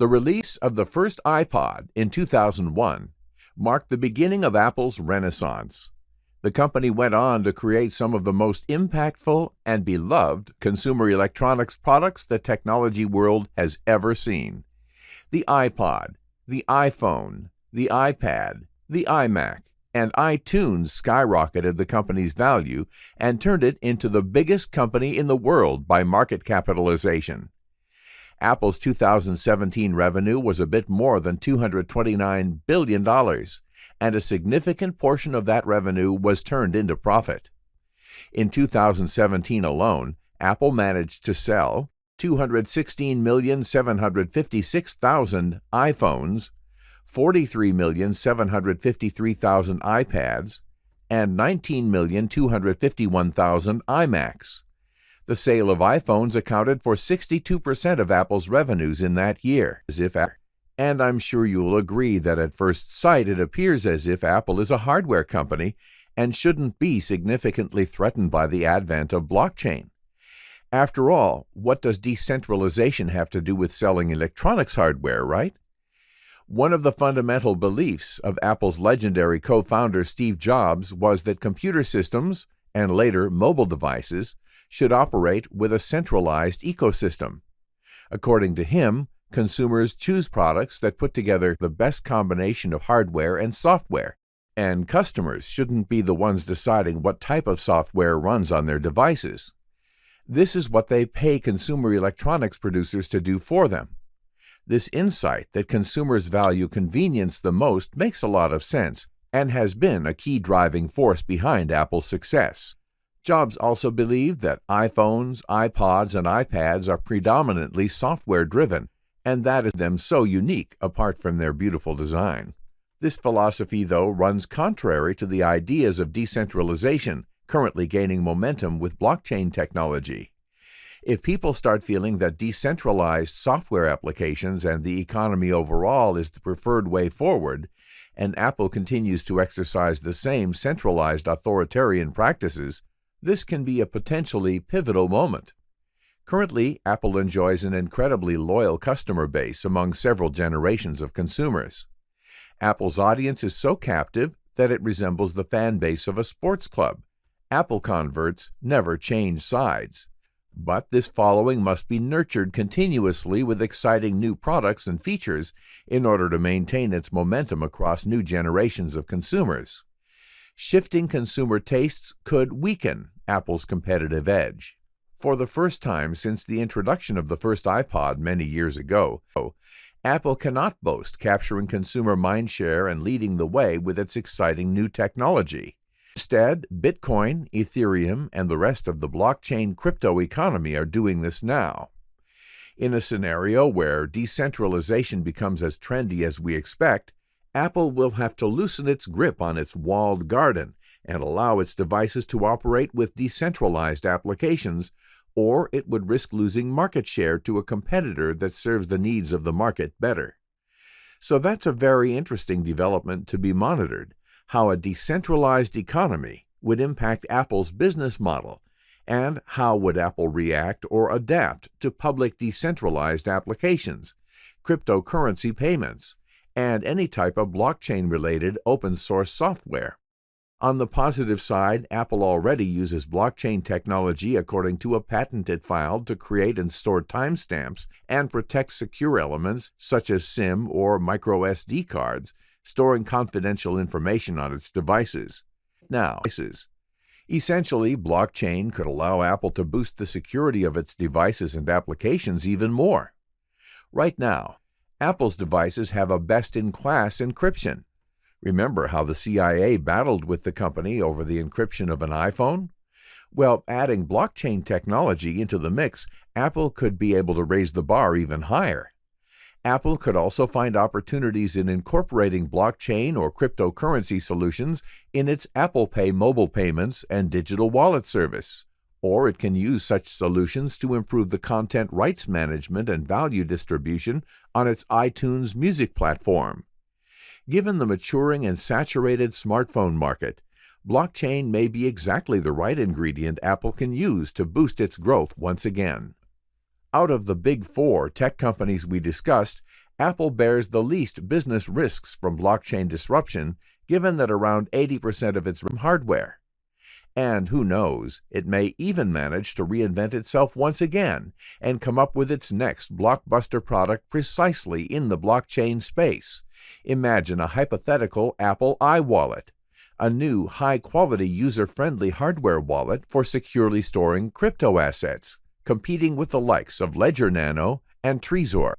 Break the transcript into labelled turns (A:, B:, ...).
A: The release of the first iPod in 2001 marked the beginning of Apple's renaissance. The company went on to create some of the most impactful and beloved consumer electronics products the technology world has ever seen. The iPod, the iPhone, the iPad, the iMac, and iTunes skyrocketed the company's value and turned it into the biggest company in the world by market capitalization. Apple's 2017 revenue was a bit more than $229 billion, and a significant portion of that revenue was turned into profit. In 2017 alone, Apple managed to sell 216,756,000 iPhones, 43,753,000 iPads, and 19,251,000 iMacs. The sale of iPhones accounted for 62% of Apple's revenues in that year. And I'm sure you'll agree that at first sight it appears as if Apple is a hardware company and shouldn't be significantly threatened by the advent of blockchain. After all, what does decentralization have to do with selling electronics hardware, right? One of the fundamental beliefs of Apple's legendary co-founder Steve Jobs was that computer systems, and later mobile devices, should operate with a centralized ecosystem. According to him, consumers choose products that put together the best combination of hardware and software, and customers shouldn't be the ones deciding what type of software runs on their devices. This is what they pay consumer electronics producers to do for them. This insight that consumers value convenience the most makes a lot of sense and has been a key driving force behind Apple's success. Jobs also believed that iPhones, iPods, and iPads are predominantly software-driven, and that is them so unique apart from their beautiful design. This philosophy, though, runs contrary to the ideas of decentralization currently gaining momentum with blockchain technology. If people start feeling that decentralized software applications and the economy overall is the preferred way forward, and Apple continues to exercise the same centralized authoritarian practices, this can be a potentially pivotal moment. Currently, Apple enjoys an incredibly loyal customer base among several generations of consumers. Apple's audience is so captive that it resembles the fan base of a sports club. Apple converts never change sides. But this following must be nurtured continuously with exciting new products and features in order to maintain its momentum across new generations of consumers. Shifting consumer tastes could weaken Apple's competitive edge. For the first time since the introduction of the first iPod many years ago, Apple cannot boast capturing consumer mindshare and leading the way with its exciting new technology. Instead, Bitcoin, Ethereum, and the rest of the blockchain crypto economy are doing this now. In a scenario where decentralization becomes as trendy as we expect, Apple will have to loosen its grip on its walled garden and allow its devices to operate with decentralized applications, or it would risk losing market share to a competitor that serves the needs of the market better. So that's a very interesting development to be monitored, how a decentralized economy would impact Apple's business model, and how would Apple react or adapt to public decentralized applications, cryptocurrency payments, and any type of blockchain-related open-source software. On the positive side, Apple already uses blockchain technology according to a patent it filed to create and store timestamps and protect secure elements such as SIM or microSD cards, storing confidential information on its devices. Essentially, blockchain could allow Apple to boost the security of its devices and applications even more. Right now, Apple's devices have a best-in-class encryption. Remember how the CIA battled with the company over the encryption of an iPhone? Well, adding blockchain technology into the mix, Apple could be able to raise the bar even higher. Apple could also find opportunities in incorporating blockchain or cryptocurrency solutions in its Apple Pay mobile payments and digital wallet service. Or it can use such solutions to improve the content rights management and value distribution on its iTunes music platform. Given the maturing and saturated smartphone market, blockchain may be exactly the right ingredient Apple can use to boost its growth once again. Out of the big four tech companies we discussed, Apple bears the least business risks from blockchain disruption, given that around 80% of its hardware. And who knows, it may even manage to reinvent itself once again and come up with its next blockbuster product precisely in the blockchain space. Imagine a hypothetical Apple iWallet, a new, high-quality, user-friendly hardware wallet for securely storing crypto assets, competing with the likes of Ledger Nano and Trezor.